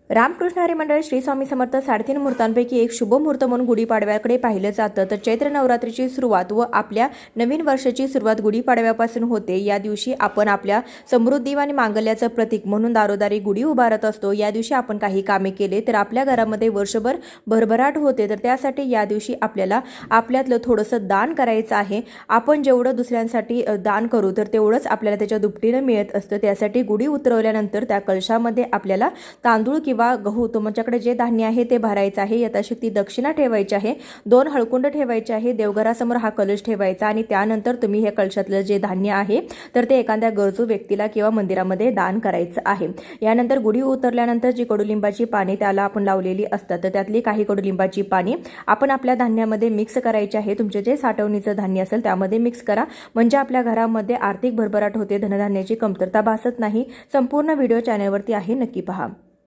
रामकृष्ण हरी मंडळ श्री स्वामी समर्थ 3.5 मुहूर्तांपैकी एक शुभ मुहूर्त म्हणून गुढीपाडव्याकडे पाहिलं जातं। तर चैत्र नवरात्रीची सुरुवात व आपल्या नवीन वर्षाची सुरुवात गुढीपाडव्यापासून होते। या दिवशी आपण आपल्या समृद्धी आणि मांगल्याचं प्रतीक म्हणून दारोदारी गुढी उभारत असतो। या दिवशी आपण काही कामे केले तर आपल्या घरामध्ये वर्षभर भरभराट होते। तर त्यासाठी या दिवशी आपल्याला आपल्यातलं थोडंसं दान करायचं आहे। आपण जेवढं दुसऱ्यांसाठी दान करू तर तेवढंच आपल्याला त्याच्या दुपटीनं मिळत असतं। त्यासाठी गुढी उतरवल्यानंतर त्या कलशामध्ये आपल्याला तांदूळ किंवा गहू तुमच्याकडे जे धान्य आहे ते भरायचं आहे। यथाशक्ती दक्षिणा ठेवायची आहे, 2 हळकुंड ठेवायचे आहे, देवघरासमोर हा कलश ठेवायचा आणि त्यानंतर तुम्ही हे कलशातलं जे धान्य आहे तर ते एखाद्या गरजू व्यक्तीला किंवा मंदिरामध्ये दान करायचं आहे। यानंतर गुढी उतरल्यानंतर जी कडुलिंबाची पाने त्याला आपण लावलेली असतात तर त्यातली काही कडुलिंबाची पाने आपण आपल्या धान्यामध्ये मिक्स करायची आहे। तुमचे जे साठवणीचं धान्य असेल त्यामध्ये मिक्स करा, म्हणजे आपल्या घरामध्ये आर्थिक भरभराट होते, धनधान्याची कमतरता भासत नाही। संपूर्ण व्हिडिओ चॅनलवरती आहे, नक्की पहा।